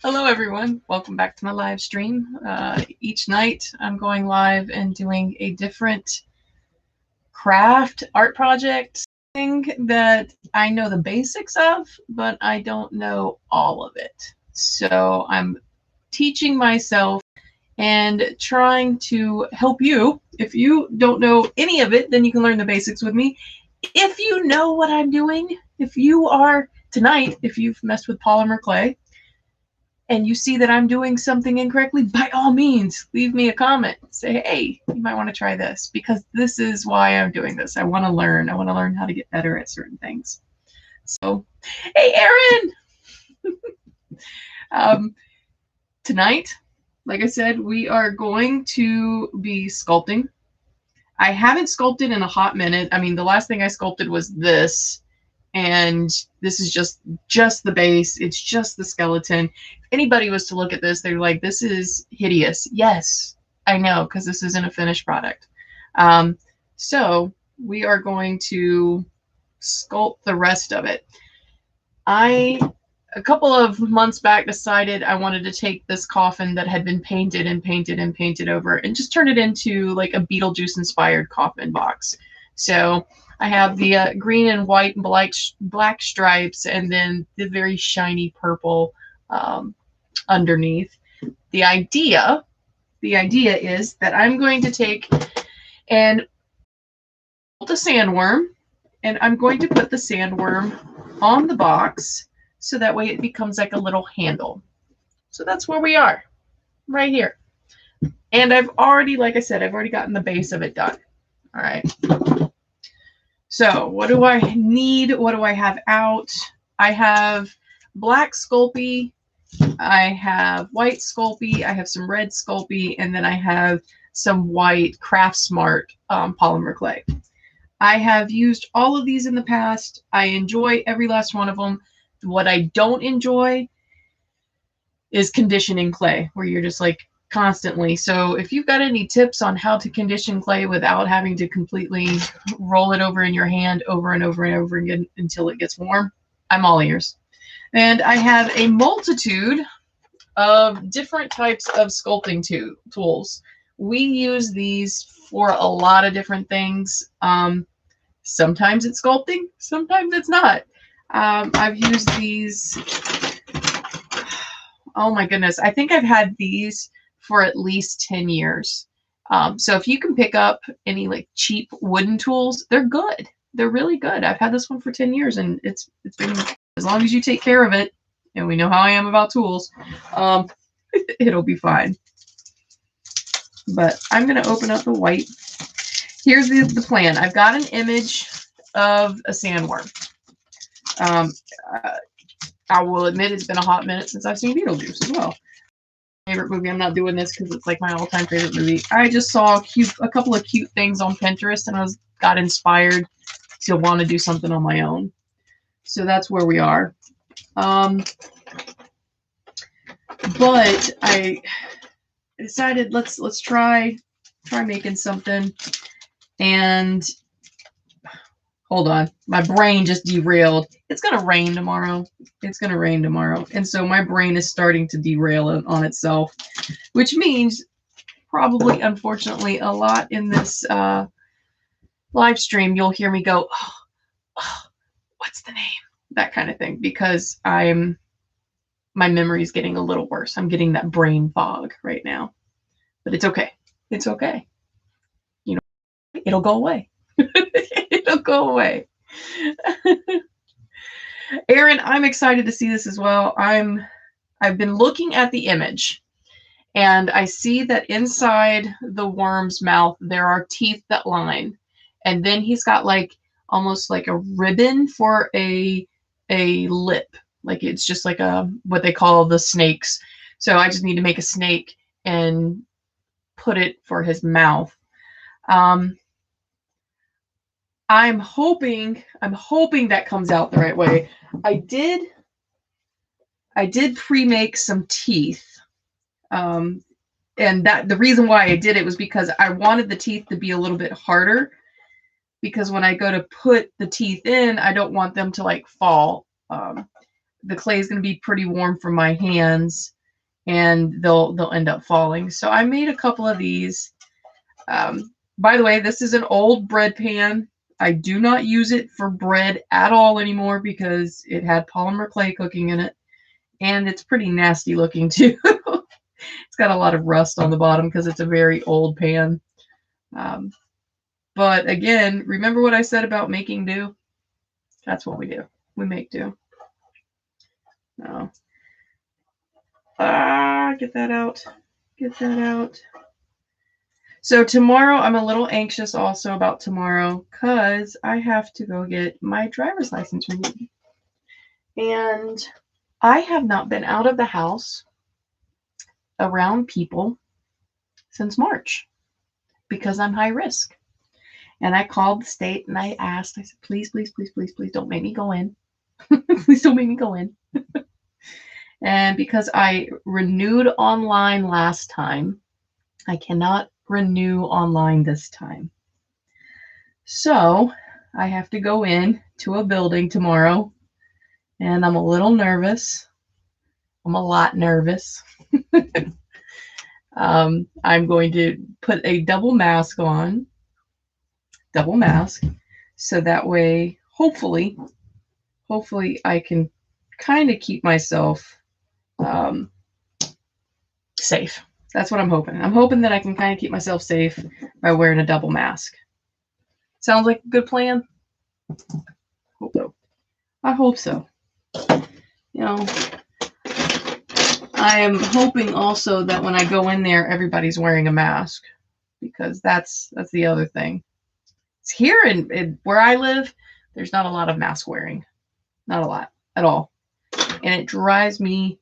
Hello everyone, welcome back to my live stream. Each night I'm going live and doing a different craft art project thing that I know the basics of, but I don't know all of it. So I'm teaching myself and trying to help you. If you don't know any of it, then you can learn the basics with me. If you know what I'm doing, if you are tonight, if you've messed with polymer clay, and you see that I'm doing something incorrectly, by all means, leave me a comment. Say, hey, you might want to try this because this is why I'm doing this. I want to learn. I want to learn how to get better at certain things. So, hey, Aaron! Tonight, like I said, we are going to be sculpting. I haven't sculpted in a hot minute. I mean, the last thing I sculpted was this. And this is just the base. It's just the skeleton. If anybody was to look at this, they're like, this is hideous. Yes, I know, because this isn't a finished product. So we are going to sculpt the rest of it. A couple of months back, decided I wanted to take this coffin that had been painted and painted and painted over and just turn it into like a Beetlejuice inspired coffin box. So I have the green and white and black stripes, and then the very shiny purple underneath. The idea is that I'm going to take and the sandworm, and I'm going to put the sandworm on the box so that way it becomes like a little handle. So that's where we are, right here. And I've already, like I said, I've already gotten the base of it done. All right. So what do I need? What do I have out? I have black Sculpey. I have white Sculpey. I have some red Sculpey. And then I have some white Craft Smart polymer clay. I have used all of these in the past. I enjoy every last one of them. What I don't enjoy is conditioning clay, where you're just like constantly. So if you've got any tips on how to condition clay without having to completely roll it over in your hand over and over and over again until it gets warm, I'm all ears. And I have a multitude of different types of sculpting tools. We use these for a lot of different things. Sometimes it's sculpting, sometimes it's not. I've used these, oh my goodness, I think I've had these for at least 10 years. So if you can pick up any like cheap wooden tools, they're good. They're really good. I've had this one for 10 years and it's been, as long as you take care of it, and we know how I am about tools, it'll be fine. But I'm going to open up the white. Here's the plan. I've got an image of a sandworm. I will admit it's been a hot minute since I've seen Beetlejuice as well. Favorite movie. I'm not doing this because it's like my all-time favorite movie. I just saw a couple of cute things on Pinterest, and got inspired to want to do something on my own. So that's where we are. But I decided let's try making something. And hold on, my brain just derailed. It's gonna rain tomorrow. It's gonna rain tomorrow, and so my brain is starting to derail on itself, which means probably, unfortunately, a lot in this live stream you'll hear me go, oh, what's the name? That kind of thing, because my memory is getting a little worse. I'm getting that brain fog right now, but it's okay. It's okay. You know, it'll go away. It'll go away. Aaron, I'm excited to see this as well. I've been looking at the image, and I see that inside the worm's mouth there are teeth that line, and then he's got like almost like a ribbon for a lip, like it's just like what they call the snakes. So I just need to make a snake and put it for his mouth. I'm hoping that comes out the right way. I did pre-make some teeth. And that the reason why I did it was because I wanted the teeth to be a little bit harder, because when I go to put the teeth in, I don't want them to like fall. the clay is going to be pretty warm from my hands, and they'll end up falling. So I made a couple of these. By the way, this is an old bread pan. I do not use it for bread at all anymore because it had polymer clay cooking in it, and it's pretty nasty looking too. It's got a lot of rust on the bottom because it's a very old pan. But again, remember what I said about making do? That's what we do. We make do. No. Get that out. Get that out. So tomorrow, I'm a little anxious also about tomorrow because I have to go get my driver's license renewed. And I have not been out of the house around people since March because I'm high risk. And I called the state and I asked, I said, please, please, please, please, please don't make me go in. Please don't make me go in. And because I renewed online last time, I cannot renew online this time. So I have to go in to a building tomorrow, and I'm a little nervous. I'm a lot nervous. I'm going to put a double mask on. Double mask. So that way, hopefully I can kind of keep myself safe. That's what I'm hoping. I'm hoping that I can kind of keep myself safe by wearing a double mask. Sounds like a good plan? Hope so. I hope so. You know, I am hoping also that when I go in there, everybody's wearing a mask, because that's the other thing. It's here in where I live, there's not a lot of mask wearing. Not a lot at all. And it drives me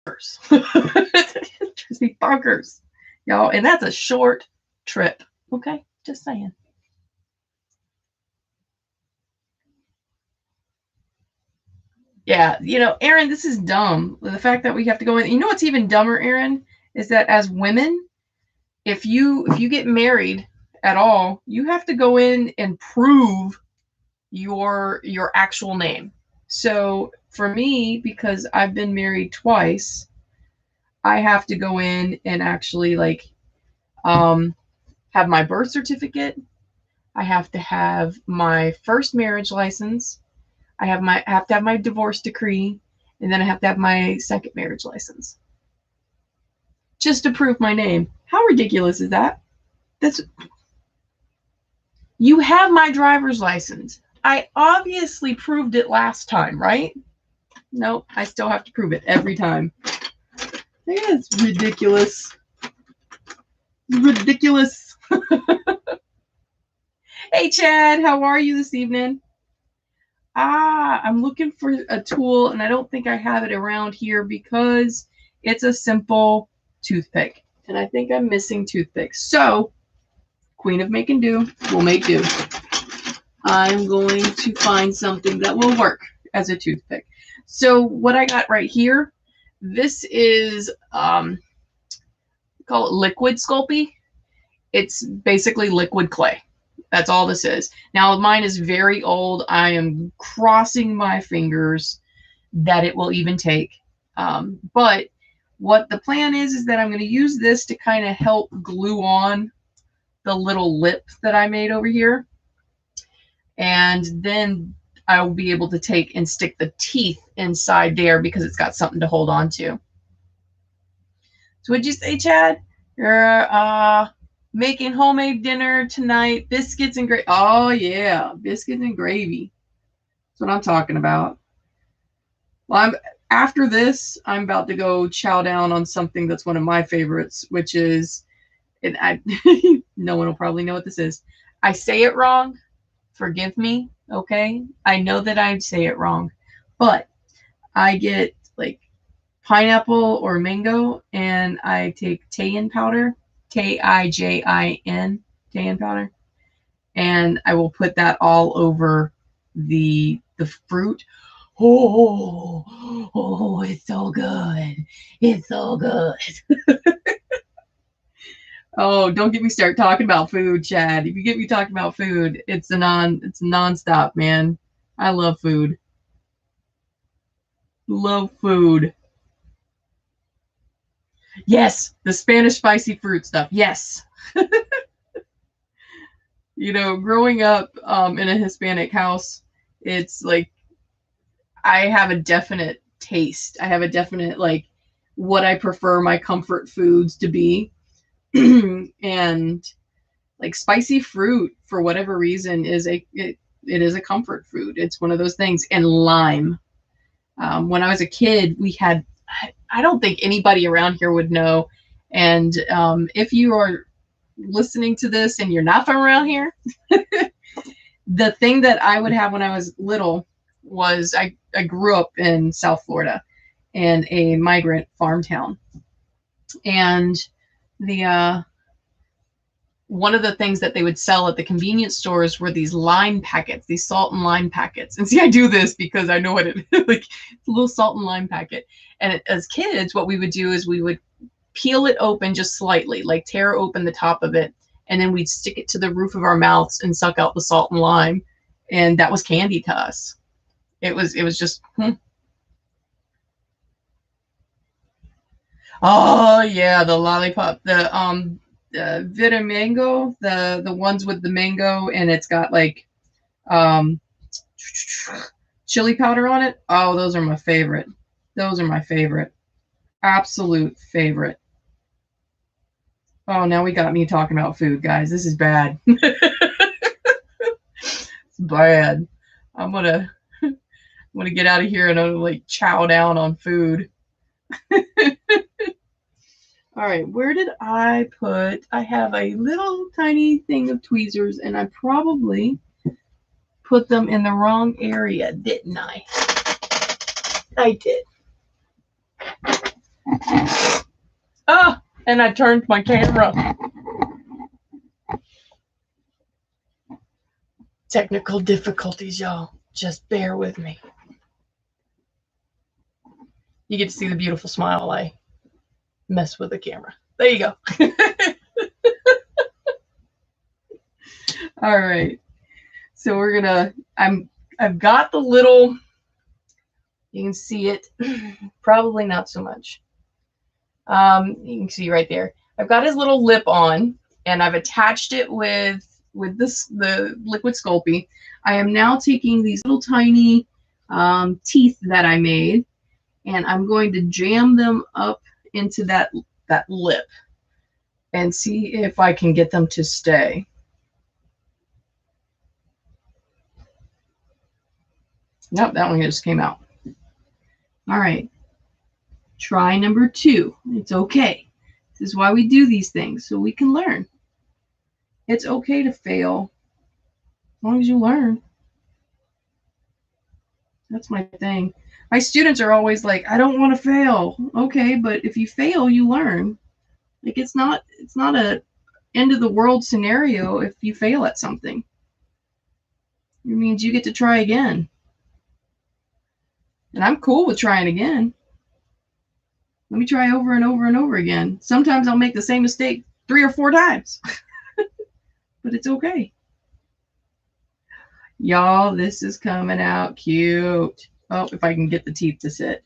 bonkers. It drives me bonkers, y'all. And that's a short trip. Okay? Just saying. Yeah, you know, Erin, this is dumb. The fact that we have to go in. You know what's even dumber, Erin, is that as women, if you get married at all, you have to go in and prove your actual name. So for me, because I've been married twice, I have to go in and actually have my birth certificate. I have to have my first marriage license. I have to have my divorce decree, and then I have to have my second marriage license. Just to prove my name. How ridiculous is that? You have my driver's license. I obviously proved it last time, right? Nope, I still have to prove it every time. Yeah, it's ridiculous. Ridiculous. Hey, Chad, how are you this evening? I'm looking for a tool, and I don't think I have it around here because it's a simple toothpick, and I think I'm missing toothpicks. So, Queen of Make and Do will make do. I'm going to find something that will work as a toothpick. So what I got right here, this is call it liquid Sculpey. It's basically liquid clay. That's all this is. Now mine is very old. I am crossing my fingers that it will even take. But what the plan is that I'm going to use this to kind of help glue on the little lip that I made over here. And then I will be able to take and stick the teeth inside there because it's got something to hold on to. So what'd you say, Chad? You're making homemade dinner tonight. Biscuits and gravy. Oh, yeah. Biscuits and gravy. That's what I'm talking about. Well, after this, I'm about to go chow down on something that's one of my favorites, which is, and no one will probably know what this is. I say it wrong. Forgive me, okay? I know that I say it wrong, but I get like pineapple or mango, and I take Tayin powder, K-I-J-I-N, Tayin powder, and I will put that all over the fruit. Oh, it's so good. It's so good. Oh, don't get me start talking about food, Chad. If you get me talking about food, it's nonstop, man. I love food. Love food. Yes, the Spanish spicy fruit stuff. Yes. You know, growing up in a Hispanic house, it's like I have a definite taste. I have a definite like what I prefer my comfort foods to be. And like spicy fruit for whatever reason is it is a comfort food. It's one of those things. And lime. When I was a kid, we had I don't think anybody around here would know. And if you are listening to this and you're not from around here, the thing that I would have when I was little was I grew up in South Florida in a migrant farm town. And the one of the things that they would sell at the convenience stores were these lime packets, these salt and lime packets. And see, I do this because I know what it is. Like it's a little salt and lime packet. And as kids, what we would do is we would peel it open just slightly, like tear open the top of it, and then we'd stick it to the roof of our mouths and suck out the salt and lime. And that was candy to us. It was just Oh yeah, the lollipop, the Vita Mango, the ones with the mango, and it's got like um chili powder on it. Oh, those are my favorite. Those are my favorite. Absolute favorite. Oh, now we got me talking about food, guys. This is bad. It's bad. I'm gonna get out of here and I'm gonna like chow down on food. All right, where did I put? I have a little tiny thing of tweezers, and I probably put them in the wrong area, didn't I? I did. Ah, and I turned my camera. Technical difficulties, y'all. Just bear with me. You get to see the beautiful smile I mess with the camera. There you go. All right. So we're gonna I've got the little, you can see it, probably not so much. You can see right there. I've got his little lip on, and I've attached it with the liquid Sculpey. I am now taking these little tiny teeth that I made, and I'm going to jam them up into that lip and see if I can get them to stay. Nope, that one just came out. All right. Try number 2. It's okay. This is why we do these things, so we can learn. It's okay to fail as long as you learn. That's my thing. My students are always like, I don't want to fail. Okay, but if you fail, you learn. Like it's not a end of the world scenario if you fail at something. It means you get to try again. And I'm cool with trying again. Let me try over and over and over again. Sometimes I'll make the same mistake 3 or 4 times. But it's okay. Y'all, this is coming out cute. Oh, if I can get the teeth to sit.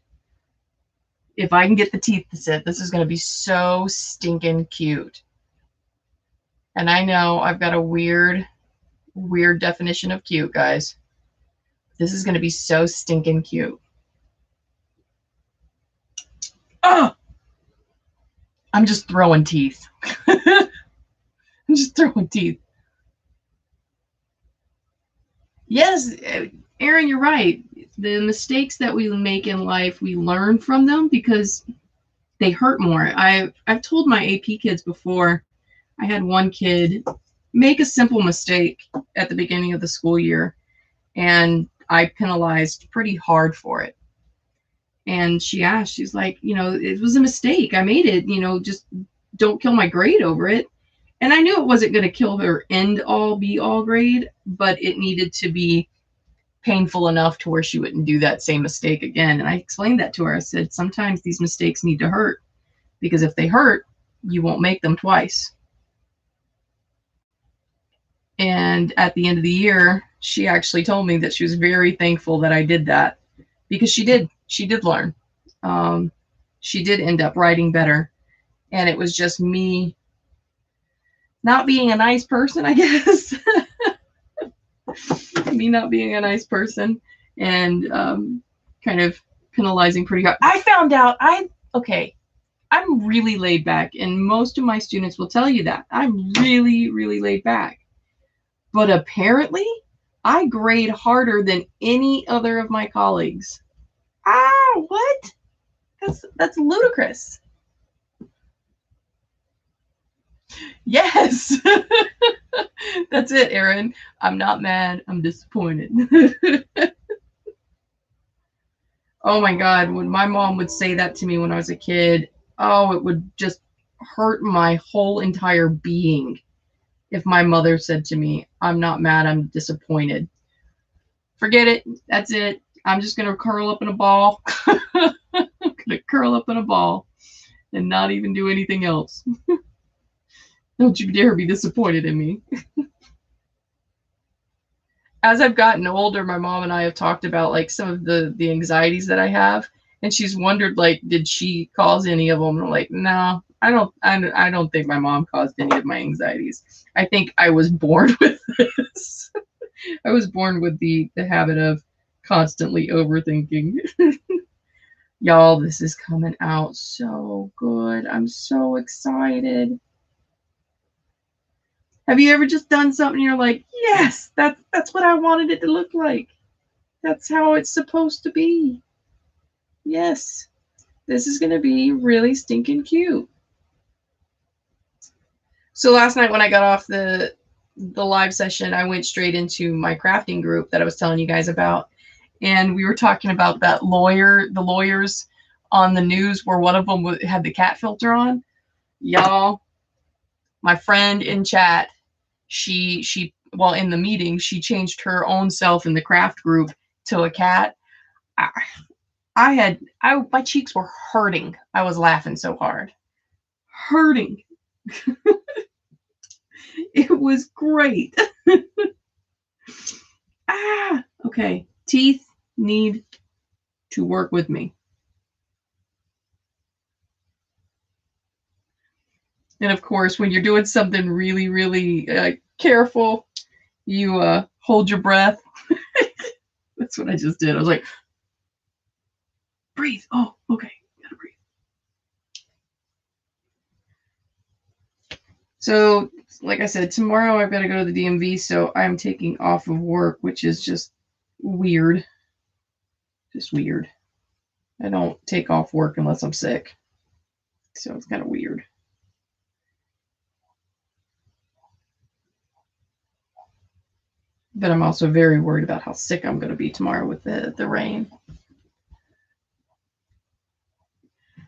If I can get the teeth to sit, this is going to be so stinking cute. And I know I've got a weird definition of cute, guys. This is going to be so stinking cute. Oh! I'm just throwing teeth. I'm just throwing teeth. Yes, Erin, you're right. The mistakes that we make in life, we learn from them because they hurt more. I've told my AP kids before. I had one kid make a simple mistake at the beginning of the school year, and I penalized pretty hard for it. And she asked, she's like, you know, it was a mistake. I made it, you know, just don't kill my grade over it. And I knew it wasn't going to kill her end all be all grade, but it needed to be painful enough to where she wouldn't do that same mistake again. And I explained that to her. I said, sometimes these mistakes need to hurt, because if they hurt, you won't make them twice. And at the end of the year, she actually told me that she was very thankful that I did that, because she did. she did learn. She did end up writing better. And it was just me not being a nice person, I guess. Me not being a nice person and kind of penalizing pretty hard. I found out okay, I'm really laid back, and most of my students will tell you that. I'm really, really laid back. But apparently, I grade harder than any other of my colleagues. Ah, what? That's ludicrous. Yes. That's it, Erin. I'm not mad. I'm disappointed. Oh my God. When my mom would say that to me when I was a kid, oh, it would just hurt my whole entire being if my mother said to me, I'm not mad. I'm disappointed. Forget it. That's it. I'm just going to curl up in a ball. I'm going to curl up in a ball and not even do anything else. Don't you dare be disappointed in me. As I've gotten older, my mom and I have talked about like some of the anxieties that I have, and she's wondered like, did she cause any of them? And I'm like, no, I don't think my mom caused any of my anxieties. I think I was born with this. I was born with the habit of constantly overthinking. Y'all, this is coming out so good. I'm so excited. Have you ever just done something and you're like, yes, that's what I wanted it to look like. That's how it's supposed to be. Yes, this is going to be really stinking cute. So last night when I got off the live session, I went straight into my crafting group that I was telling you guys about. And we were talking about the lawyers on the news where one of them had the cat filter on. Y'all, my friend in chat, well, in the meeting, she changed her own self in the craft group to a cat. My cheeks were hurting. I was laughing so hard. Hurting. It was great. Okay. Teeth need to work with me. And of course, when you're doing something really, really careful, you hold your breath. That's what I just did. I was like, breathe. Oh, okay. Gotta breathe. So, like I said, tomorrow I've got to go to the DMV, so I'm taking off of work, which is just weird. Just weird. I don't take off work unless I'm sick. So it's kind of weird. But I'm also very worried about how sick I'm going to be tomorrow with the rain.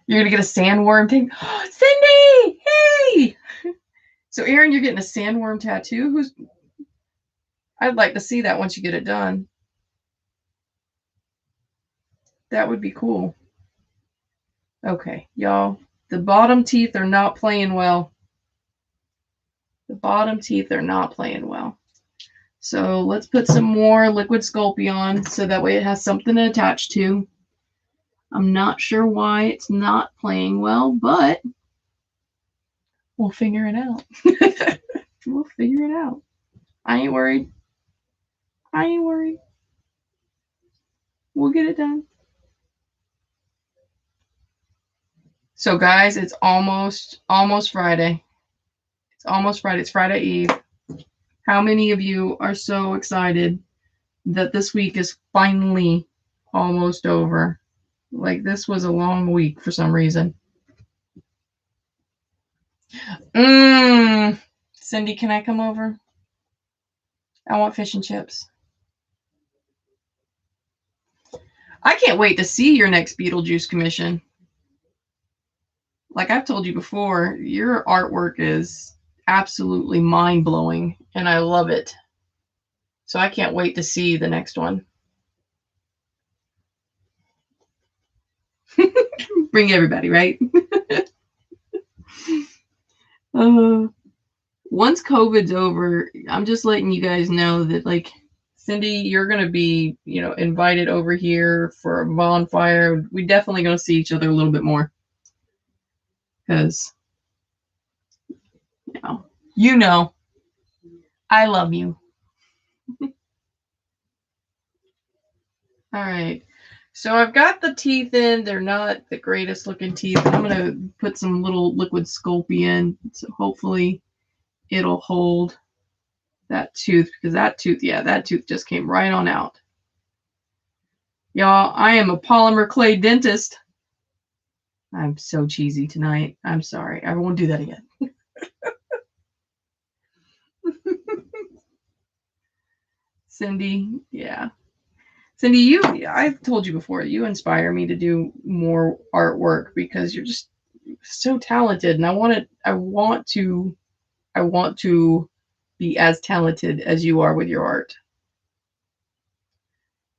You're going to get a sandworm thing? Oh, Cindy! Hey! So, Erin, you're getting a sandworm tattoo? I'd like to see that once you get it done. That would be cool. Okay, y'all. The bottom teeth are not playing well. The bottom teeth are not playing well. So let's put some more liquid Sculpting on so that way it has something to attach to. I'm not sure why it's not playing well, but we'll figure it out. We'll figure it out. I ain't worried. I ain't worried. We'll get it done. So guys, it's almost Friday. It's almost Friday. It's Friday Eve. How many of you are so excited that this week is finally almost over? Like, this was a long week for some reason. Cindy, can I come over? I want fish and chips. I can't wait to see your next Beetlejuice commission. Like I've told you before, your artwork is absolutely mind-blowing, and I love it. So I can't wait to see the next one. Bring everybody, right? Once COVID's over, I'm just letting you guys know that, like, Cindy, you're going to be, invited over here for a bonfire. We definitely going to see each other a little bit more. Because, I love you. All right. So I've got the teeth in. They're not the greatest looking teeth. I'm going to put some little liquid Sculpey in. So hopefully it'll hold that tooth, because that tooth just came right on out. Y'all, I am a polymer clay dentist. I'm so cheesy tonight. I'm sorry. I won't do that again. Cindy, yeah. Cindy, I've told you before, you inspire me to do more artwork because you're just so talented, and I want to be as talented as you are with your art.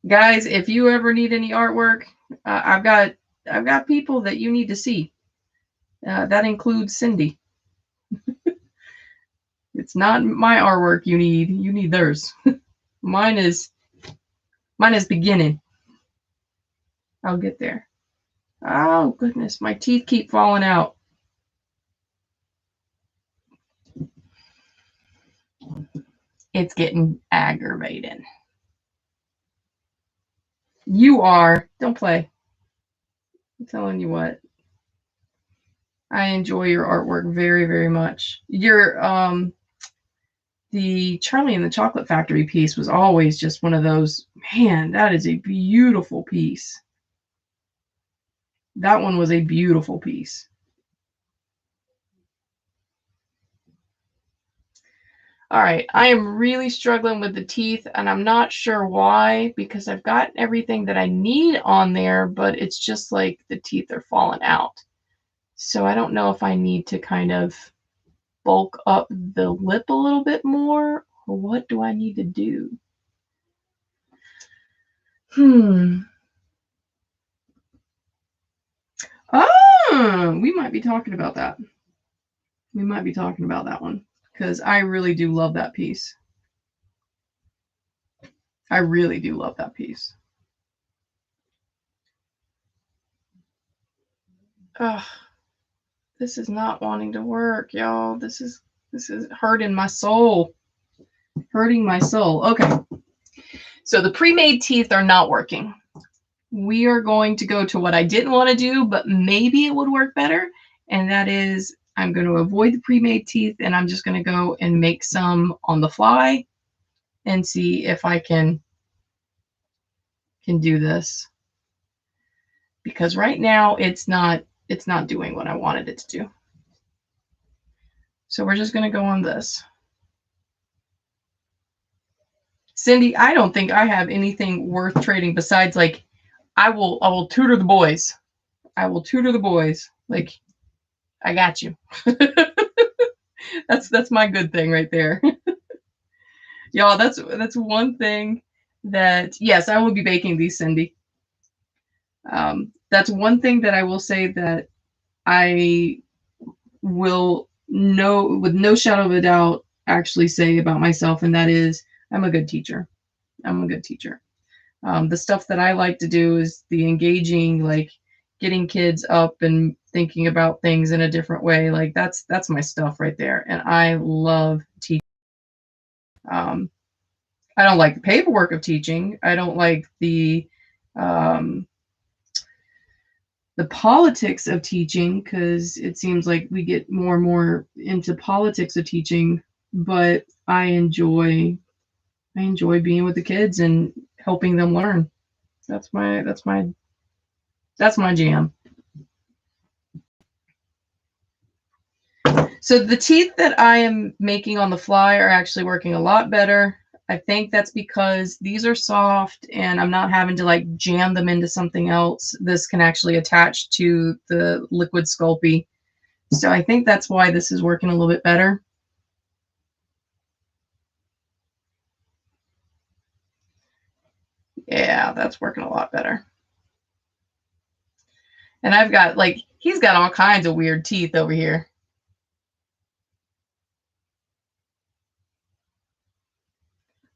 Guys, if you ever need any artwork, I've got people that you need to see. That includes Cindy. It's not my artwork you need theirs. Mine is beginning. I'll get there. Oh goodness, my teeth keep falling out. It's getting aggravating. You are. Don't play. I'm telling you what. I enjoy your artwork very, very much. Your the Charlie and the Chocolate Factory piece was always just one of those, man, that is a beautiful piece. That one was a beautiful piece. All right, I am really struggling with the teeth, and I'm not sure why, because I've got everything that I need on there, but it's just like the teeth are falling out. So I don't know if I need to kind of bulk up the lip a little bit more, or what do I need to do? Oh, we might be talking about that. We might be talking about that one, because I really do love that piece. I really do love that piece. Ugh, this is not wanting to work, y'all. This is hurting my soul. Hurting my soul. Okay. So the pre-made teeth are not working. We are going to go to what I didn't want to do, but maybe it would work better. And that is, I'm going to avoid the pre-made teeth, and I'm just going to go and make some on the fly and see if I can do this. Because right now it's not doing what I wanted it to do. So we're just going to go on this. Cindy, I don't think I have anything worth trading besides, like, I will tutor the boys. I will tutor the boys. Like, I got you. That's my good thing right there. Y'all, that's one thing that, yes, I will be baking these, Cindy. That's one thing that I will say that I will with no shadow of a doubt actually say about myself, and that is I'm a good teacher. I'm a good teacher. The stuff that I like to do is the engaging, like getting kids up and thinking about things in a different way. Like that's my stuff right there, and I love teaching. I don't like the paperwork of teaching. I don't like the politics of teaching, because it seems like we get more and more into politics of teaching, but I enjoy being with the kids and helping them learn. That's my jam. So the teeth that I am making on the fly are actually working a lot better. I think that's because these are soft and I'm not having to like jam them into something else. This can actually attach to the liquid Sculpey. So I think that's why this is working a little bit better. Yeah, that's working a lot better. And I've got, like, he's got all kinds of weird teeth over here.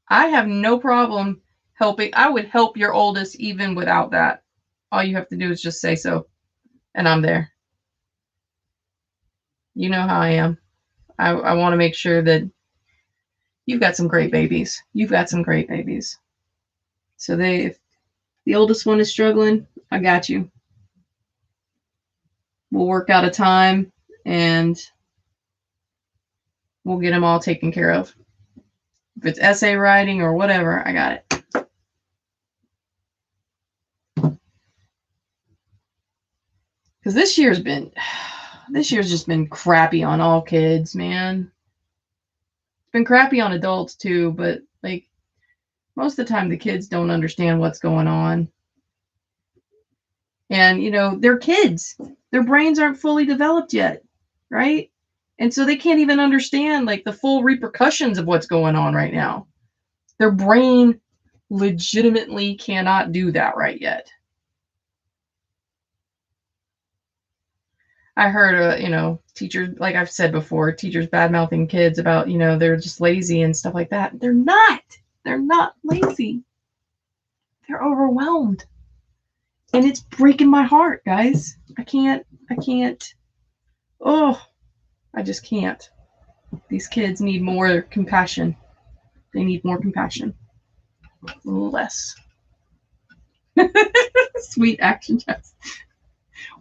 I have no problem helping. I would help your oldest even without that. All you have to do is just say so, and I'm there. You know how I am. I want to make sure that you've got some great babies. You've got some great babies. So if the oldest one is struggling, I got you. We'll work out a time and we'll get them all taken care of. If it's essay writing or whatever, I got it. Because this year's just been crappy on all kids, man. It's been crappy on adults too, but like most of the time the kids don't understand what's going on. And you know, they're kids. Their brains aren't fully developed yet, right? And so they can't even understand like the full repercussions of what's going on right now. Their brain legitimately cannot do that right yet. I heard, you know, teachers, like I've said before, teachers bad-mouthing kids about, you know, they're just lazy and stuff like that. They're not. They're not lazy. They're overwhelmed. And it's breaking my heart, guys. I can't. Oh, I just can't. These kids need more compassion. They need more compassion. A little less. Sweet action shots.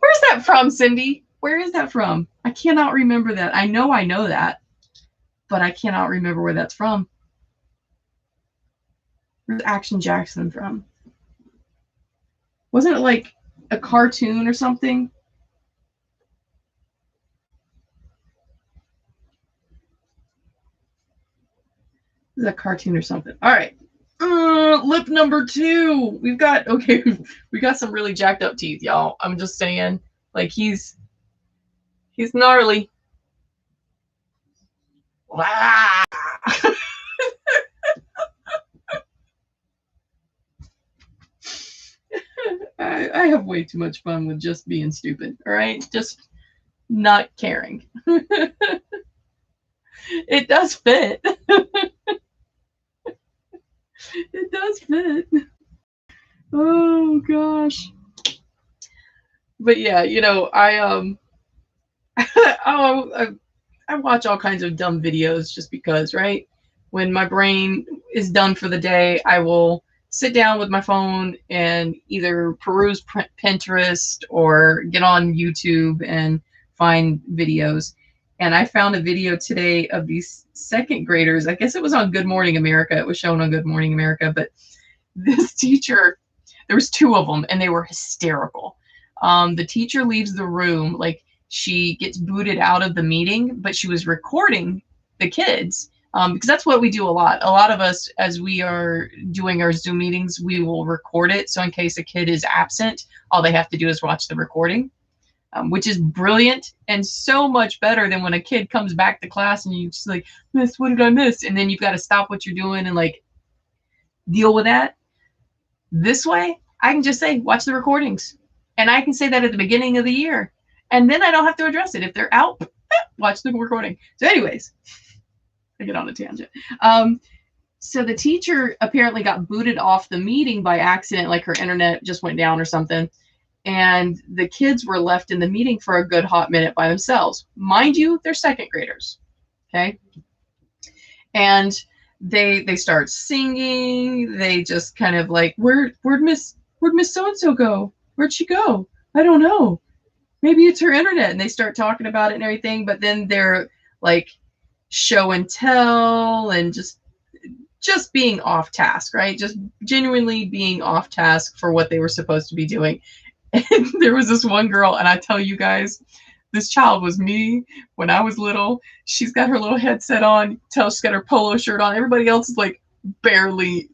Where's that from, Cindy? Where is that from? I cannot remember that. I know that, but I cannot remember where that's from. Where's Action Jackson from? Wasn't it like a cartoon or something? Is that a cartoon or something? All right. Lip number 2. We got some really jacked up teeth, y'all. I'm just saying, like he's gnarly. Wow. I have way too much fun with just being stupid, all right? Just not caring. It does fit. It does fit. Oh gosh. But yeah, you know, I watch all kinds of dumb videos just because, right? When my brain is done for the day, I will sit down with my phone and either peruse Pinterest or get on YouTube and find videos. And I found a video today of these second graders. I guess it was on Good Morning America. It was shown on Good Morning America. But this teacher, there was 2 of them, and they were hysterical. The teacher leaves the room, like she gets booted out of the meeting, but she was recording the kids. Because that's what we do a lot. A lot of us, as we are doing our Zoom meetings, we will record it. So in case a kid is absent, all they have to do is watch the recording, which is brilliant and so much better than when a kid comes back to class and you just like, Miss, what did I miss? And then you've got to stop what you're doing and like deal with that. This way, I can just say, watch the recordings. And I can say that at the beginning of the year. And then I don't have to address it. If they're out, watch the recording. So anyways, I get on a tangent. So the teacher apparently got booted off the meeting by accident, like her internet just went down or something. And the kids were left in the meeting for a good hot minute by themselves. Mind you, they're second graders. Okay. And they start singing. They just kind of like, where'd Miss so-and-so go? Where'd she go? I don't know. Maybe it's her internet. And they start talking about it and everything. But then they're like, show and tell and just being off task, right? Just genuinely being off task for what they were supposed to be doing. And there was this one girl, and I tell you guys, this child was me when I was little. She's got her little headset on, she's got her polo shirt on. Everybody else is like barely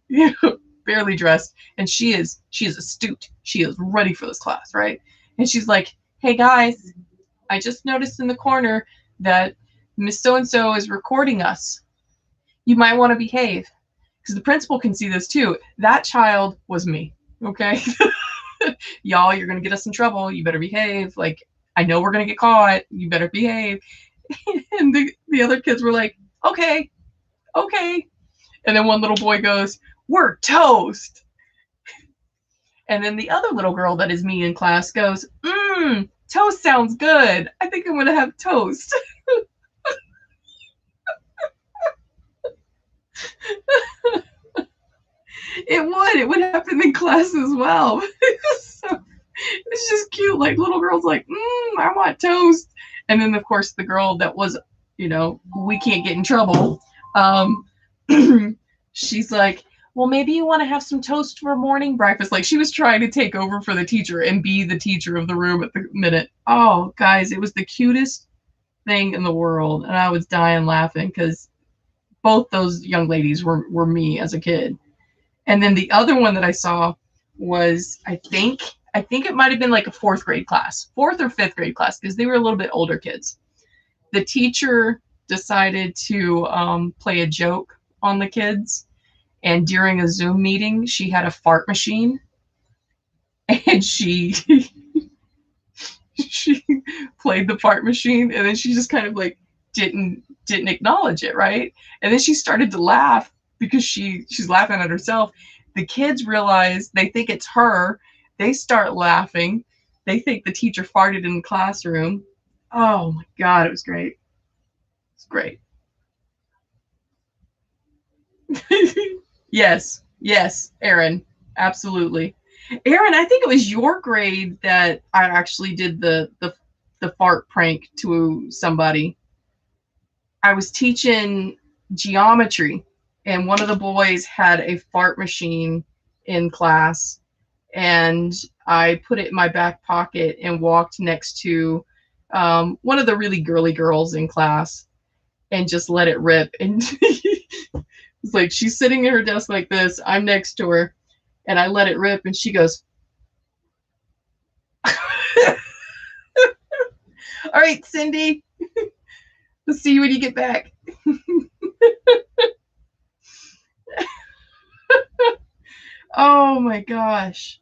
dressed, and she is astute. She is ready for this class, right? And she's like, hey guys, I just noticed in the corner that Miss So-and-so is recording us. You might want to behave. Because the principal can see this too. That child was me. Okay? Y'all, you're going to get us in trouble. You better behave. Like, I know we're going to get caught. You better behave. And the other kids were like, okay. And then one little boy goes, "We're toast." And then the other little girl that is me in class goes, toast sounds good. I think I'm going to have toast. It would happen in class as well. So it's just cute. Like little girls like, I want toast. And then of course the girl that was, we can't get in trouble. She's like, well, maybe you want to have some toast for morning breakfast. Like she was trying to take over for the teacher and be the teacher of the room at the minute. Oh, guys, it was the cutest thing in the world. And I was dying laughing because both those young ladies were me as a kid. And then the other one that I saw was, I think it might have been like a fourth or fifth grade class, because they were a little bit older kids. The teacher decided to play a joke on the kids. And during a Zoom meeting, she had a fart machine. And she played the fart machine, and then she just kind of like didn't acknowledge it, right? And then she started to laugh because she's laughing at herself. The kids realize, they think it's her. They start laughing. They think the teacher farted in the classroom. Oh my God, it was great. It's great. Yes, Aaron, absolutely. Aaron, I think it was your grade that I actually did the fart prank to somebody. I was teaching geometry, and one of the boys had a fart machine in class, and I put it in my back pocket and walked next to one of the really girly girls in class and just let it rip. And it's like she's sitting at her desk like this, I'm next to her, and I let it rip, and she goes, all right, Cindy, we'll see you when you get back. Oh my gosh.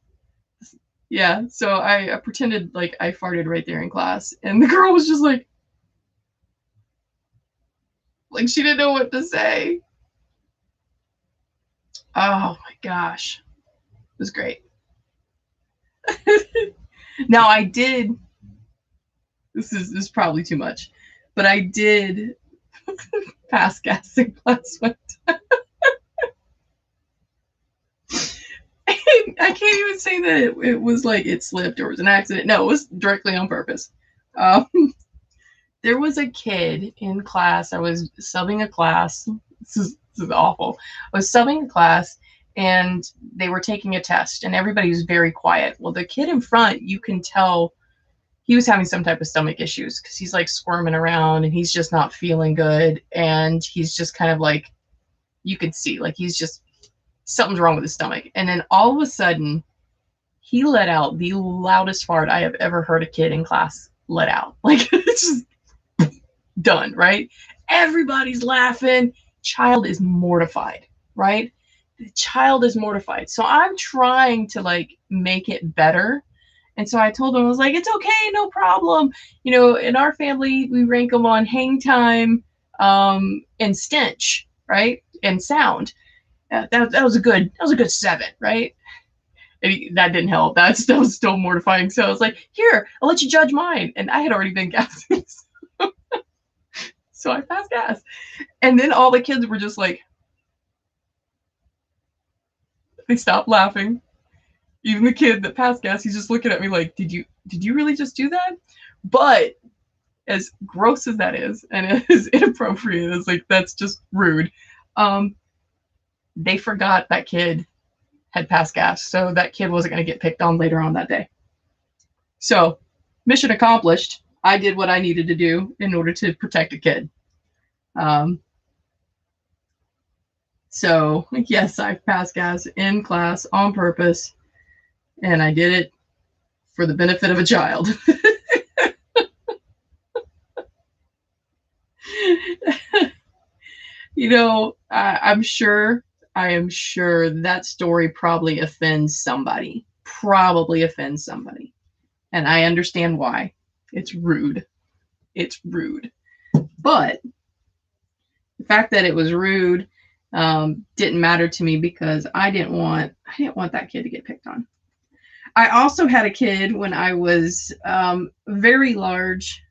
Yeah, so I pretended like I farted right there in class, and the girl was just like she didn't know what to say. Oh my gosh. It was great. Now I did, this is probably too much, but I did pass gas in class one time. I can't even say that it was like it slipped or it was an accident. No, it was directly on purpose. There was a kid in class. I was subbing a class. This is awful. I was subbing a class, and they were taking a test, and everybody was very quiet. Well, the kid in front, you can tell he was having some type of stomach issues, because he's like squirming around and he's just not feeling good. And he's just kind of like, you could see like he's just, something's wrong with his stomach. And then all of a sudden he let out the loudest fart I have ever heard a kid in class let out. Like it's just done, right? Everybody's laughing. Child is mortified, right? The child is mortified. So I'm trying to like make it better. And so I told him, I was like, it's okay, no problem. You know, in our family, we rank them on hang time, and stench, right? And sound. That was a good 7, right? And that didn't help. That was still mortifying. So I was like, here, I'll let you judge mine. And I had already been gassing. So I passed gas. And then all the kids were just like, they stopped laughing. Even the kid that passed gas, he's just looking at me like, did you really just do that? But as gross as that is, and as inappropriate as like, that's just rude. They forgot that kid had passed gas. So that kid wasn't going to get picked on later on that day. So mission accomplished. I did what I needed to do in order to protect a kid. So yes, I passed gas in class on purpose, and I did it for the benefit of a child. You know, I am sure that story probably offends somebody. And I understand why. It's rude. But the fact that it was rude didn't matter to me because I didn't want that kid to get picked on. I also had a kid when I was very large.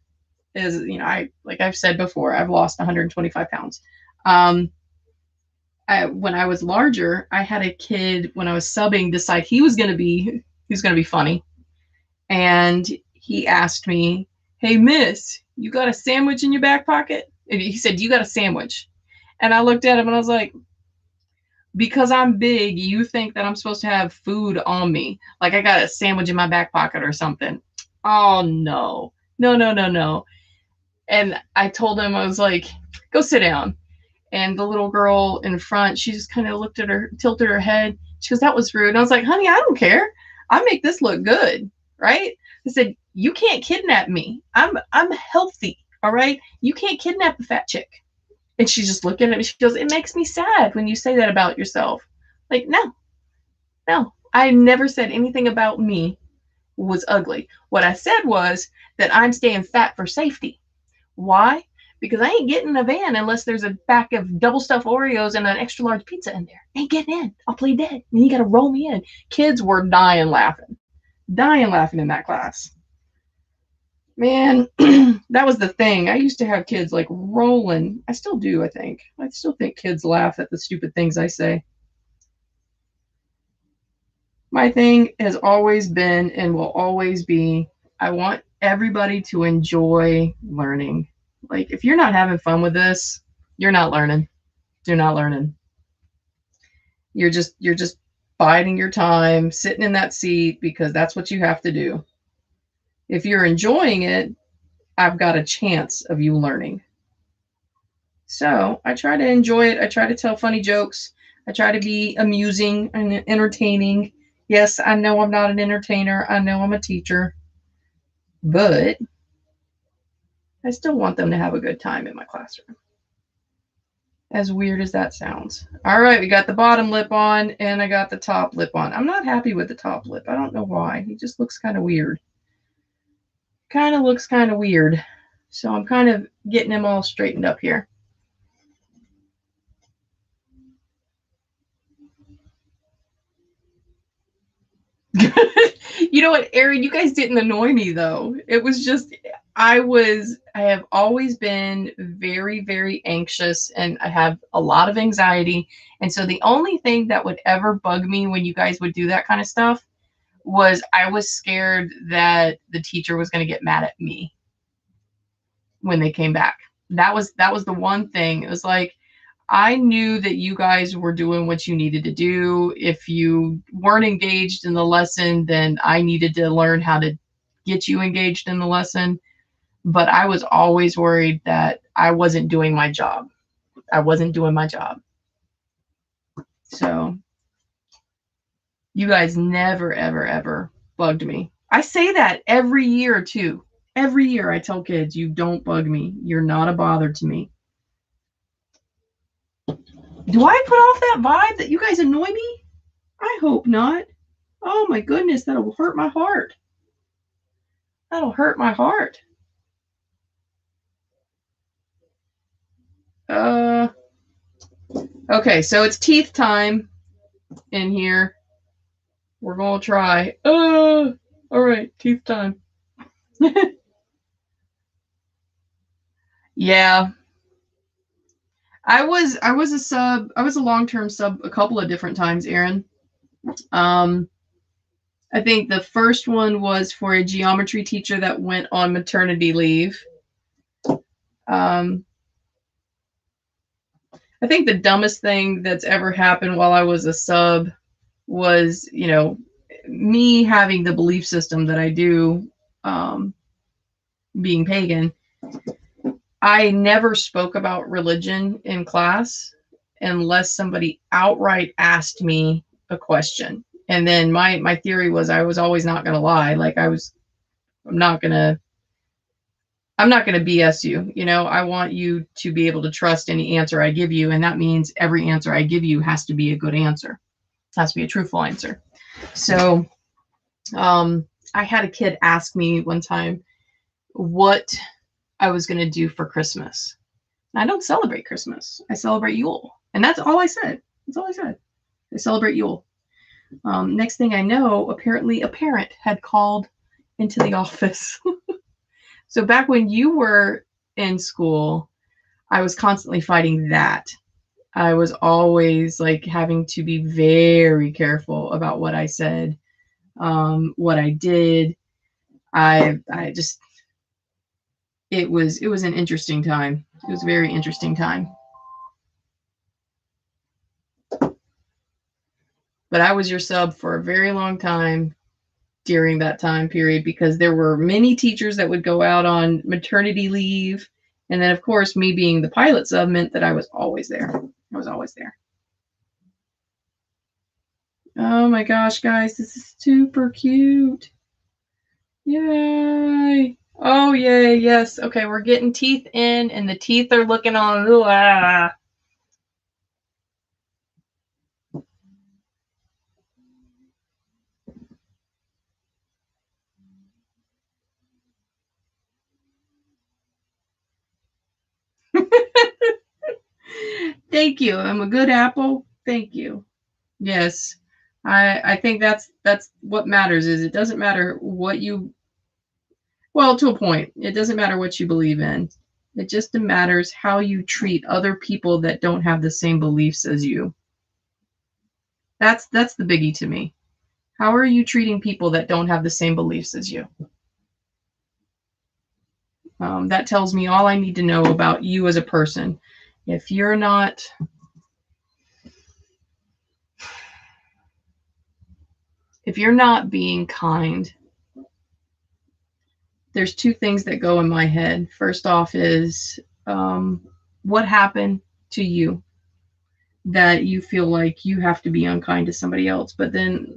As you know, like I've said before, I've lost 125 pounds. When I was larger, I had a kid when I was subbing decide he was going to be funny, and he asked me, "Hey, Miss, you got a sandwich in your back pocket?" And he said, "You got a sandwich?" And I looked at him and I was like, because I'm big, you think that I'm supposed to have food on me, like I got a sandwich in my back pocket or something. Oh no, no, no, no, no. And I told him, I was like, go sit down. And the little girl in front, she just kind of tilted her head. She goes, that was rude. And I was like, honey, I don't care. I make this look good, right? I said, you can't kidnap me. I'm healthy, all right? You can't kidnap a fat chick. And she's just looking at me. She goes, it makes me sad when you say that about yourself. Like, no. I never said anything about me was ugly. What I said was that I'm staying fat for safety. Why? Because I ain't getting in a van unless there's a pack of double stuffed Oreos and an extra large pizza in there. Ain't getting in. I'll play dead. And you got to roll me in. Kids were dying laughing in that class. Man, that was the thing. I used to have kids like rolling. I still do, I think. I still think kids laugh at the stupid things I say. My thing has always been and will always be, I want everybody to enjoy learning. Like, if you're not having fun with this, you're not learning. You're not learning. You're just biding your time, sitting in that seat because that's what you have to do. If you're enjoying it, I've got a chance of you learning. So I try to enjoy it. I try to tell funny jokes. I try to be amusing and entertaining. Yes, I know I'm not an entertainer. I know I'm a teacher. But I still want them to have a good time in my classroom. As weird as that sounds. All right, we got the bottom lip on and I got the top lip on. I'm not happy with the top lip. I don't know why. He just looks kind of weird. Looks kind of weird. So I'm kind of getting him all straightened up here. You know what, Erin, you guys didn't annoy me though. It was just, I have always been very, very anxious and I have a lot of anxiety. And so the only thing that would ever bug me when you guys would do that kind of stuff was I was scared that the teacher was going to get mad at me when they came back. That was the one thing. It was like, I knew that you guys were doing what you needed to do. If you weren't engaged in the lesson, then I needed to learn how to get you engaged in the lesson. But I was always worried that I wasn't doing my job. I wasn't doing my job. So you guys never, ever, ever bugged me. I say that every year too. Every year I tell kids, you don't bug me. You're not a bother to me. Do I put off that vibe that you guys annoy me? I hope not. Oh my goodness, that'll hurt my heart. That'll hurt my heart. Okay, so it's teeth time in here. We're gonna try. All right, teeth time. Yeah. I was a sub. I was a long-term sub a couple of different times, Erin. I think the first one was for a geometry teacher that went on maternity leave. I think the dumbest thing that's ever happened while I was a sub was, me having the belief system that I do, being pagan. I never spoke about religion in class unless somebody outright asked me a question. And then my theory was I was always not going to lie. Like I'm not going to BS you. I want you to be able to trust any answer I give you. And that means every answer I give you has to be a good answer. It has to be a truthful answer. So I had a kid ask me one time what I was going to do for Christmas. I don't celebrate Christmas. I celebrate Yule. And that's all I said. That's all I said. They celebrate Yule. Next thing I know, apparently a parent had called into the office. So back when you were in school, I was constantly fighting that. I was always like having to be very careful about what I said, what I did. I just, it was an interesting time. It was a very interesting time. But I was your sub for a very long time during that time period because there were many teachers that would go out on maternity leave. And then, of course, me being the pilot sub meant that I was always there. I was always there. Oh my gosh, guys, this is super cute. Yay. Oh, yay, yes. Okay, we're getting teeth in, and the teeth are looking on. Ah. Thank you. I'm a good apple. Thank you. Yes. I think that's what matters is it doesn't matter what you, well, to a point. It doesn't matter what you believe in. It just matters how you treat other people that don't have the same beliefs as you. That's the biggie to me. How are you treating people that don't have the same beliefs as you? That tells me all I need to know about you as a person. If you're not being kind, there's two things that go in my head. First off is what happened to you that you feel like you have to be unkind to somebody else. But then,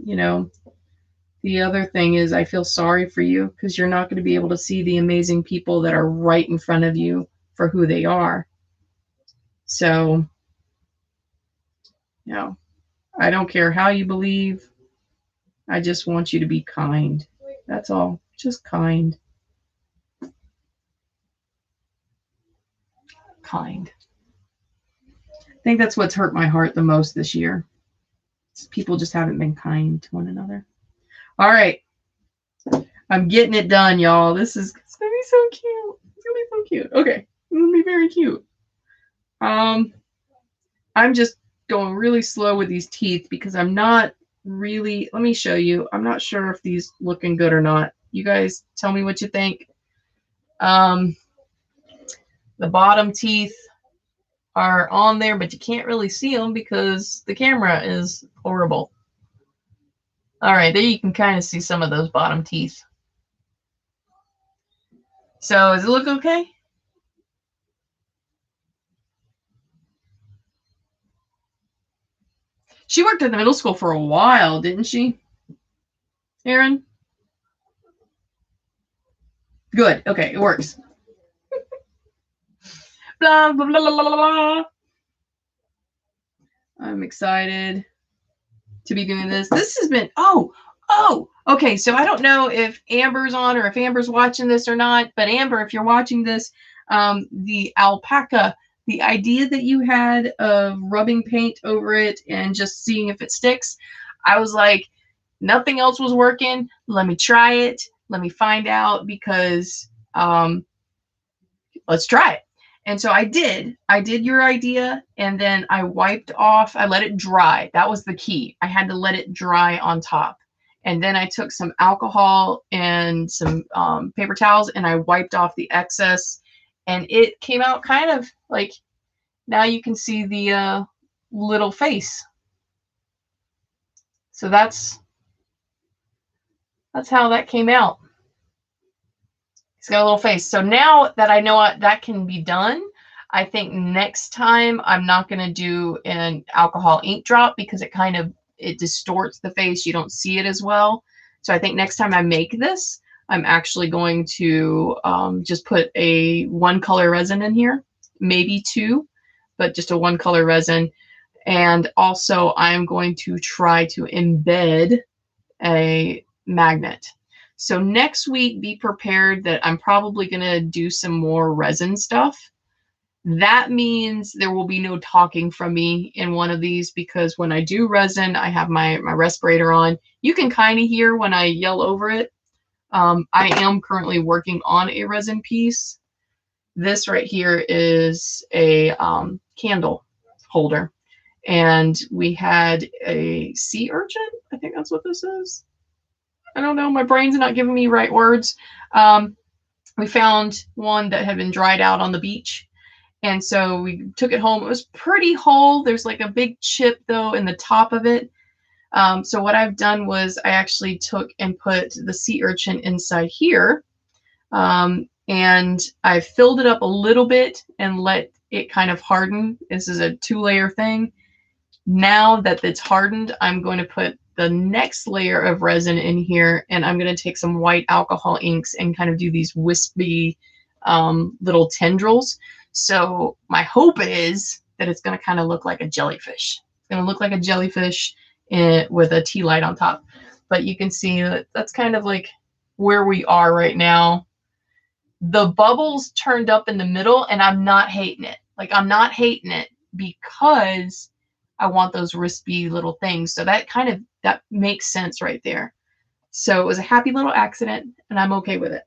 the other thing is I feel sorry for you because you're not going to be able to see the amazing people that are right in front of you for who they are. So, I don't care how you believe. I just want you to be kind. That's all. Just kind. Kind. I think that's what's hurt my heart the most this year. People just haven't been kind to one another. All right. I'm getting it done, y'all. It's going to be so cute. It's going to be so cute. Okay. It's going to be very cute. I'm just going really slow with these teeth because I'm not really, let me show you. I'm not sure if these looking good or not. You guys tell me what you think. The bottom teeth are on there, but you can't really see them because the camera is horrible. All right, there you can kind of see some of those bottom teeth. So does it look okay? She worked at the middle school for a while, didn't she, Erin? Good. Okay, it works. Blah, blah, blah, blah, blah, blah. I'm excited to be doing this. This has been, okay. So I don't know if Amber's on or if Amber's watching this or not, but Amber, if you're watching this, the alpaca, the idea that you had of rubbing paint over it and just seeing if it sticks, I was like, nothing else was working. Let me try it. Let me find out because let's try it. And so I did your idea, and then I wiped off, I let it dry. That was the key. I had to let it dry on top. And then I took some alcohol and some paper towels, and I wiped off the excess, and it came out kind of like, now you can see the little face. So that's how that came out. It's got a little face. So now that I know that can be done, I think next time I'm not going to do an alcohol ink drop because it distorts the face. You don't see it as well. So I think next time I make this, I'm actually going to just put a one color resin in here, maybe two, but just a one color resin. And also I'm going to try to embed a magnet. So next week, be prepared that I'm probably going to do some more resin stuff. That means there will be no talking from me in one of these, because when I do resin, I have my respirator on. You can kind of hear when I yell over it. I am currently working on a resin piece. This right here is a candle holder. And we had a sea urchin. I think that's what this is. I don't know. My brain's not giving me right words. We found one that had been dried out on the beach. And so we took it home. It was pretty whole. There's like a big chip, though, in the top of it. So what I've done was I actually took and put the sea urchin inside here. And I filled it up a little bit and let it kind of harden. This is a 2-layer thing. Now that it's hardened, I'm going to put the next layer of resin in here, and I'm going to take some white alcohol inks and kind of do these wispy little tendrils. So my hope is that it's going to kind of look like a jellyfish. It's going to look like a jellyfish with a tea light on top. But you can see that that's kind of like where we are right now. The bubbles turned up in the middle, and I'm not hating it. Like, I'm not hating it because I want those wispy little things. So that makes sense right there. So it was a happy little accident, and I'm okay with it.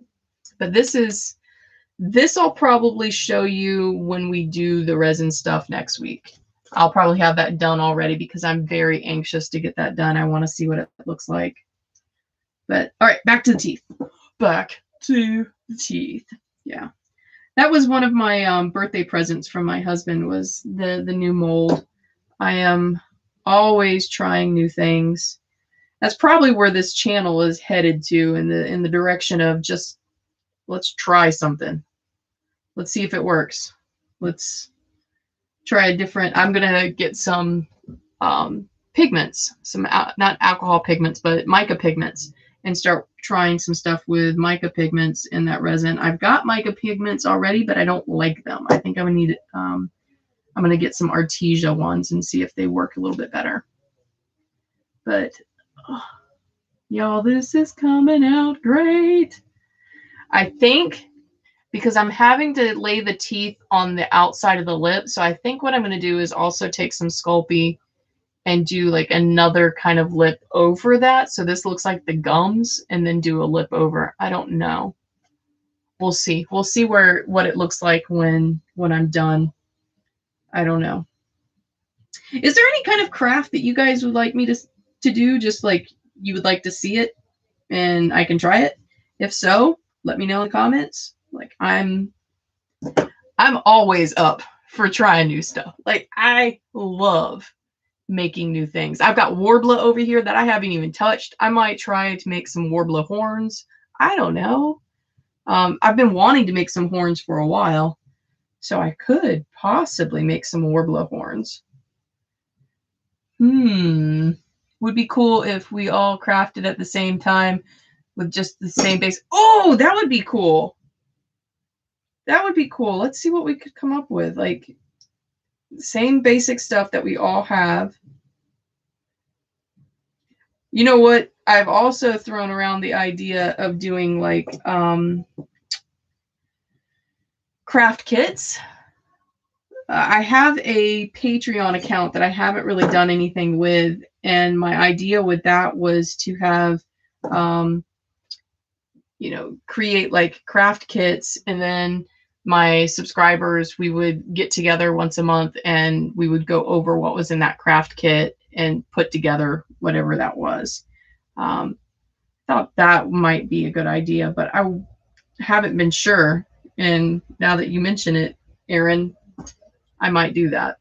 But this I'll probably show you when we do the resin stuff next week. I'll probably have that done already because I'm very anxious to get that done. I want to see what it looks like. But all right, back to the teeth. Back to the teeth. Yeah. That was one of my birthday presents from my husband, was the new mold. I am always trying new things. That's probably where this channel is headed to, in the direction of just, let's try something. Let's see if it works. Let's try a different. I'm gonna get some pigments, some not alcohol pigments, but mica pigments, and start trying some stuff with mica pigments in that resin. I've got mica pigments already, but I don't like them. I think I would need. I'm gonna get some Artesia ones and see if they work a little bit better. But y'all, this is coming out great. I think, because I'm having to lay the teeth on the outside of the lip. So I think what I'm going to do is also take some Sculpey and do like another kind of lip over that. So this looks like the gums, and then do a lip over. I don't know. We'll see. We'll see what it looks like when I'm done. I don't know. Is there any kind of craft that you guys would like me to do? Just like you would like to see it and I can try it? If so, let me know in the comments. Like, I'm always up for trying new stuff. Like, I love making new things. I've got Warbler over here that I haven't even touched. I might try to make some Warbler horns. I don't know. I've been wanting to make some horns for a while, so I could possibly make some Warbler horns. Would be cool if we all crafted at the same time with just the same base. Oh, that would be cool. That would be cool. Let's see what we could come up with. Like, same basic stuff that we all have. You know what? I've also thrown around the idea of doing like craft kits. I have a Patreon account that I haven't really done anything with. And my idea with that was to have, create like craft kits, and then my subscribers, we would get together once a month and we would go over what was in that craft kit and put together whatever that was. Thought that might be a good idea, but I haven't been sure. And now that you mention it, Erin, I might do that.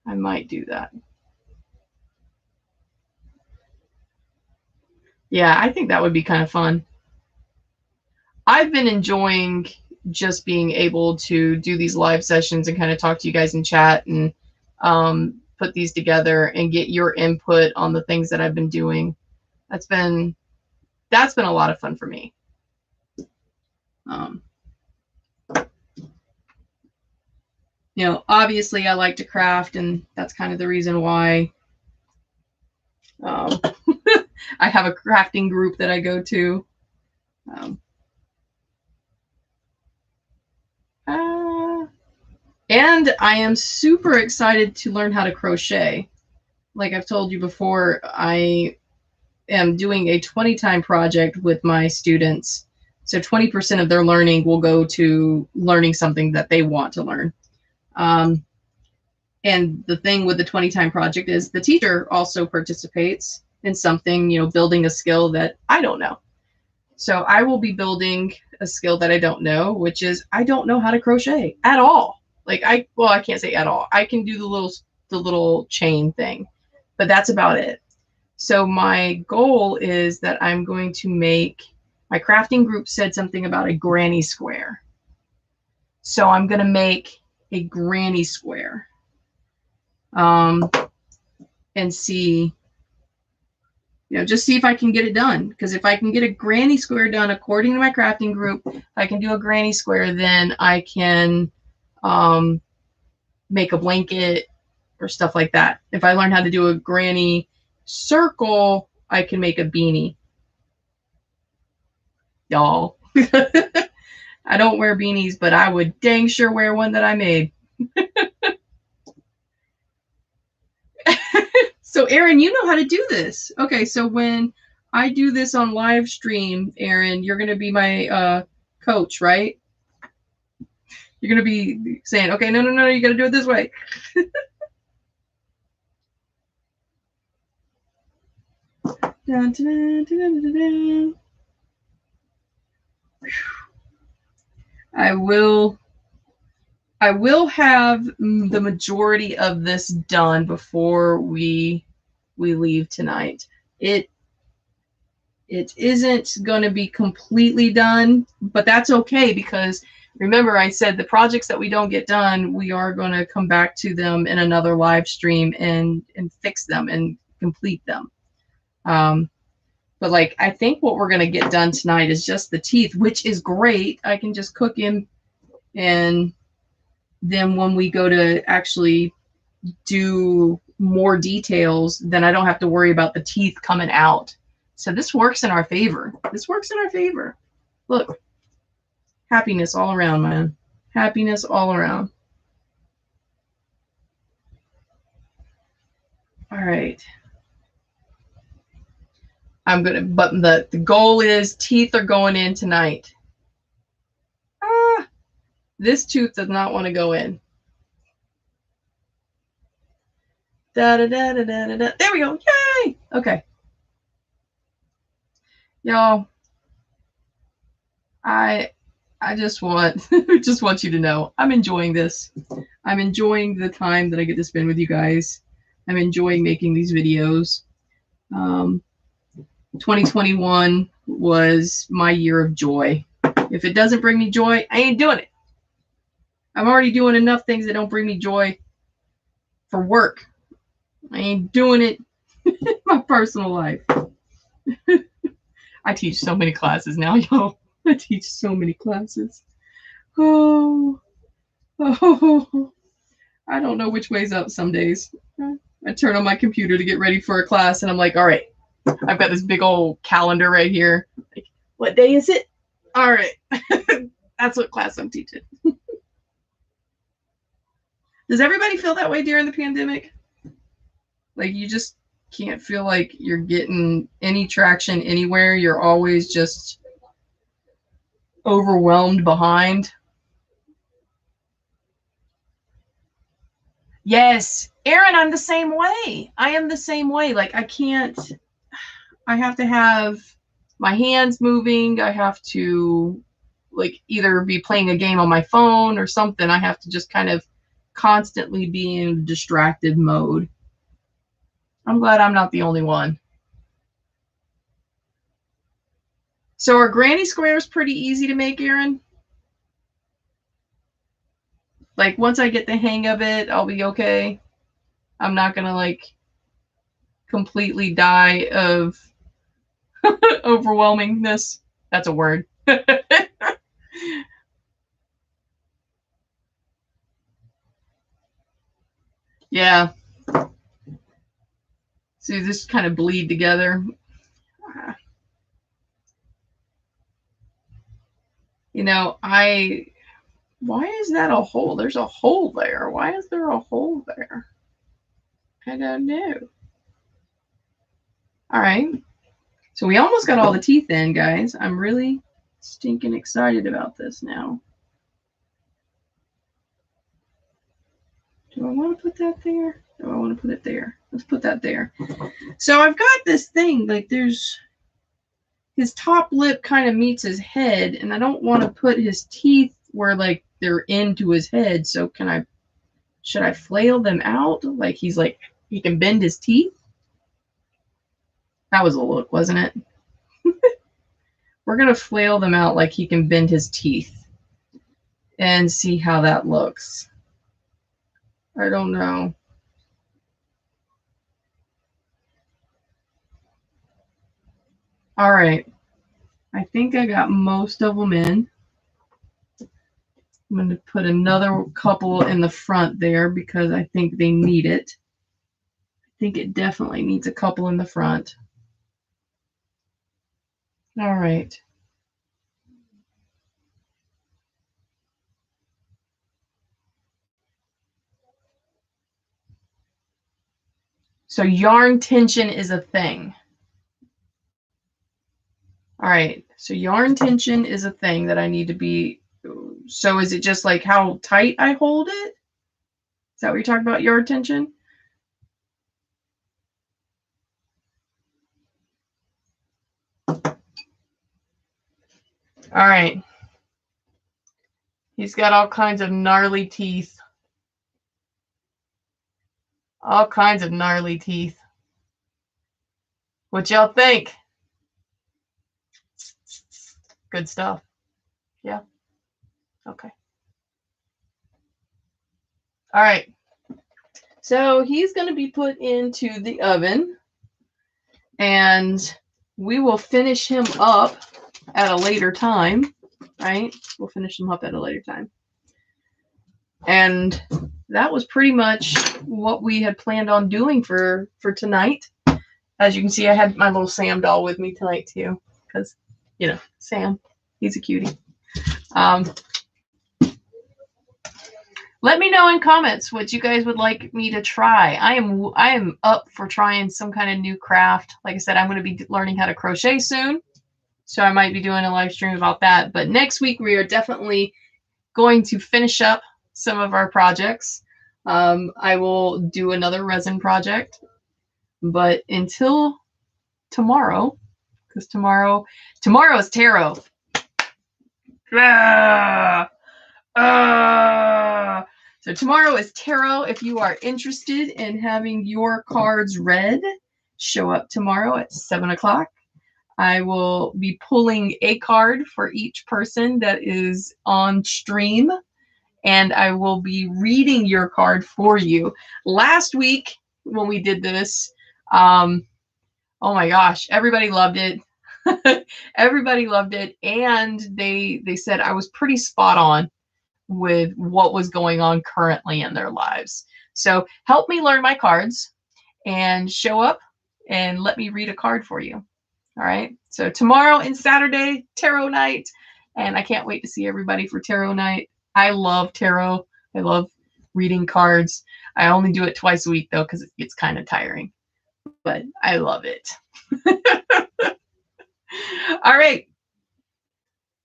I might do that. Yeah, I think that would be kind of fun. I've been enjoying just being able to do these live sessions and kind of talk to you guys in chat and put these together and get your input on the things that I've been doing. That's been a lot of fun for me. Obviously I like to craft, and that's kind of the reason why I have a crafting group that I go to. And I am super excited to learn how to crochet. Like I've told you before, I am doing a 20 time project with my students. So 20% of their learning will go to learning something that they want to learn. And the thing with the 20 time project is the teacher also participates in something, you know, building a skill that I don't know. So I will be building a skill that I don't know, which is I don't know how to crochet at all. Like I can't say at all. I can do the little chain thing, but that's about it. So my goal is that I'm going to make, my crafting group said something about a granny square. So I'm going to make a granny square and see, you know, just see if I can get it done. Because if I can get a granny square done according to my crafting group, if I can do a granny square, then I can make a blanket or stuff like that. If I learn how to do a granny circle, I can make a beanie. Y'all. I don't wear beanies, but I would dang sure wear one that I made. So Erin, you know how to do this. Okay, so when I do this on live stream, Erin, you're going to be my coach, right? You're going to be saying, okay, no, you got to do it this way. Dun, dun, dun, I will have the majority of this done before we leave tonight. It isn't going to be completely done, but that's okay, because remember I said the projects that we don't get done, we are going to come back to them in another live stream and fix them and complete them. But like, I think what we're going to get done tonight is just the teeth, which is great. I can just cook him, and then when we go to actually do more details, then I don't have to worry about the teeth coming out. So this works in our favor. This works in our favor. Look, happiness all around, man. Happiness all around. All right. I'm gonna, but the goal is teeth are going in tonight. This tooth does not want to go in. Da da da da da da. There we go. Yay! Okay. Y'all, I just want just want you to know I'm enjoying this. I'm enjoying the time that I get to spend with you guys. I'm enjoying making these videos. 2021 was my year of joy. If it doesn't bring me joy, I ain't doing it. I'm already doing enough things that don't bring me joy for work. I ain't doing it in my personal life. I teach so many classes now, y'all. I teach so many classes. Oh, I don't know which way's up some days. I turn on my computer to get ready for a class, and I'm like, all right, I've got this big old calendar right here. Like, what day is it? All right. That's what class I'm teaching. Does everybody feel that way during the pandemic? Like, you just can't feel like you're getting any traction anywhere. You're always just overwhelmed behind. Yes, Erin, I'm the same way. I am the same way. Like, I have to have my hands moving. I have to, like, either be playing a game on my phone or something. I have to just kind of constantly be in distracted mode. I'm glad I'm not the only one. So are granny squares pretty easy to make, Erin? Like, once I get the hang of it, I'll be okay. I'm not gonna like completely die of overwhelmingness. That's a word. Yeah. See, this kind of bleed together. You know, Why is that a hole? There's a hole there. Why is there a hole there? I don't know. All right. So we almost got all the teeth in, guys. I'm really stinking excited about this now. Do I want to put that there? Do I want to put it there? Let's put that there. So I've got this thing, like there's his top lip kind of meets his head, and I don't want to put his teeth where like they're into his head. So should I flail them out? Like he can bend his teeth? That was a look, wasn't it? We're going to flail them out like he can bend his teeth and see how that looks. I don't know. All right. I think I got most of them in. I'm going to put another couple in the front there because I think they need it. I think it definitely needs a couple in the front. All right. So yarn tension is a thing. All right. So yarn tension is a thing that I need to be. So is it just like how tight I hold it? Is that what you're talking about, yarn tension? All right. He's got all kinds of gnarly teeth. All kinds of gnarly teeth. What y'all think? Good stuff. Yeah. Okay. All right. So he's going to be put into the oven, and we will finish him up at a later time, right? We'll finish him up at a later time. And that was pretty much what we had planned on doing for tonight. As you can see, I had my little Sam doll with me tonight too, because, you know, Sam, he's a cutie. Let me know in comments what you guys would like me to try. I am up for trying some kind of new craft. Like I said, I'm going to be learning how to crochet soon, so I might be doing a live stream about that. But next week we are definitely going to finish up some of our projects. I will do another resin project, but until tomorrow, because tomorrow is tarot. So tomorrow is tarot. If you are interested in having your cards read, show up tomorrow at 7 o'clock. I will be pulling a card for each person that is on stream, and I will be reading your card for you. Last week when we did this, oh my gosh, everybody loved it. Everybody loved it, and they said I was pretty spot on with what was going on currently in their lives. So help me learn my cards and show up and let me read a card for you. All right. So tomorrow and Saturday, tarot night. And I can't wait to see everybody for tarot night. I love tarot. I love reading cards. I only do it twice a week though, because it gets kind of tiring, but I love it. All right.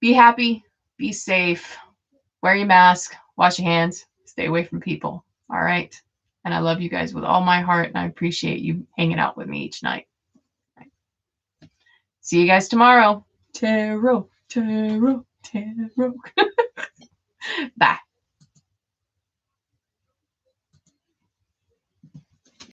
Be happy, be safe, wear your mask, wash your hands, stay away from people. All right. And I love you guys with all my heart, and I appreciate you hanging out with me each night. Right. See you guys tomorrow. Tarot, tarot, tarot. Bye.